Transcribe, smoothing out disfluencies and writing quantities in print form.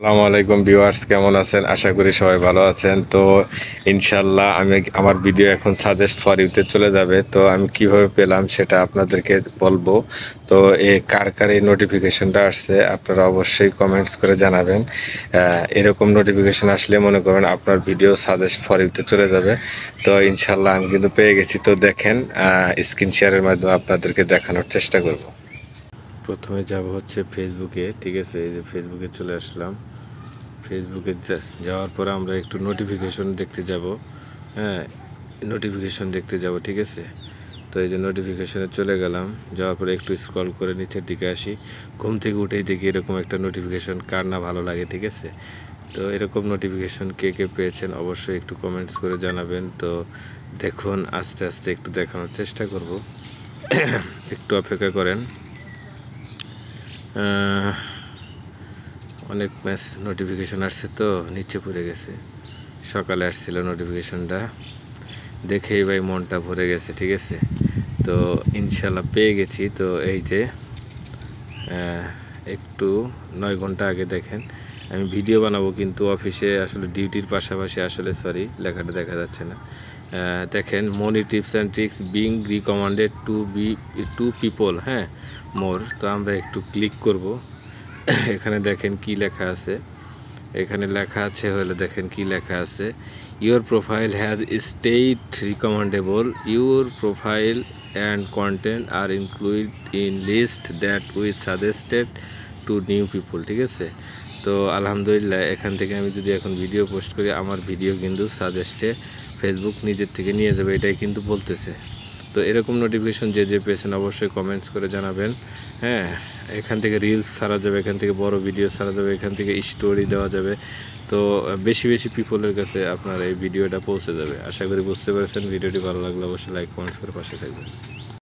আসসালামু আলাইকুম ভিউয়ার্স, কেমন আছেন? আশা করি সবাই ভালো আছেন। তো ইনশাল্লাহ আমি আমার ভিডিও এখন সাজেস্ট ফর ইউতে চলে যাবে। তো আমি কিভাবে পেলাম সেটা আপনাদেরকে বলবো। তো কার কার এই নোটিফিকেশনটা আসছে আপনারা অবশ্যই কমেন্টস করে জানাবেন। এরকম নোটিফিকেশন আসলে মনে করেন আপনার ভিডিও সাজেস্ট ফর ইউতে চলে যাবে। তো ইনশাল্লাহ আমি কিন্তু পেয়ে গেছি। তো দেখেন, স্ক্রিন শেয়ারের মাধ্যমে আপনাদেরকে দেখানোর চেষ্টা করব। প্রথমে যাব হচ্ছে ফেসবুকে, ঠিক আছে? এই যে ফেসবুকে চলে আসলাম। ফেসবুকে যাওয়ার পরে আমরা একটু নোটিফিকেশন দেখতে যাব। হ্যাঁ, নোটিফিকেশন দেখতে যাব, ঠিক আছে? তো এই যে নোটিফিকেশনে চলে গেলাম। যাওয়ার পরে একটু স্ক্রল করে নিচের দিকে আসি। ঘুম থেকে উঠেই দেখি এরকম একটা নোটিফিকেশন, কার না ভালো লাগে, ঠিক আছে? তো এরকম নোটিফিকেশন কে কে পেয়েছেন অবশ্যই একটু কমেন্টস করে জানাবেন। তো দেখুন, আস্তে আস্তে একটু দেখানোর চেষ্টা করব। একটু অপেক্ষা করেন। অনেক ম্যাচ নোটিফিকেশন আসছে, তো নিচে পড়ে গেছে। সকালে আসছিল নোটিফিকেশনটা, দেখেই ভাই মনটা ভরে গেছে, ঠিক আছে? তো ইনশাল্লাহ পেয়ে গেছি। তো এই যে একটু 9 ঘন্টা আগে দেখেন আমি ভিডিও বানাবো, কিন্তু অফিসে আসলে ডিউটির পাশাপাশি আসলে সরি লেখাটা দেখা যাচ্ছে না। দেখেন, money tips and tricks being recommended to people, হ্যাঁ, মোর। তো আমরা একটু ক্লিক করব। এখানে দেখেন কি লেখা আছে। এখানে লেখা আছে হলে দেখেন কি লেখা আছে, your profile has state recommendable, your profile and content are include in list that we suggested to new people, ঠিক আছে? তো আলহামদুলিল্লাহ, এখান থেকে আমি যদি এখন ভিডিও পোস্ট করি আমার ভিডিও কিন্তু সাজেস্টে ফেসবুক নিজের থেকে নিয়ে যাবে, এটাই কিন্তু বলতেছে। তো এরকম নোটিফিকেশন যে যে পেয়েছেন অবশ্যই কমেন্টস করে জানাবেন। হ্যাঁ, এখান থেকে রিলস ছাড়া যাবে, এখান থেকে বড় ভিডিও ছাড়া যাবে, এখান থেকে স্টোরি দেওয়া যাবে। তো বেশি বেশি পিপলের কাছে আপনার এই ভিডিওটা পৌঁছে যাবে। আশা করি বুঝতে পেরেছেন। ভিডিওটি ভালো লাগলে অবশ্যই লাইক কমেন্টস করে পাশে থাকবেন।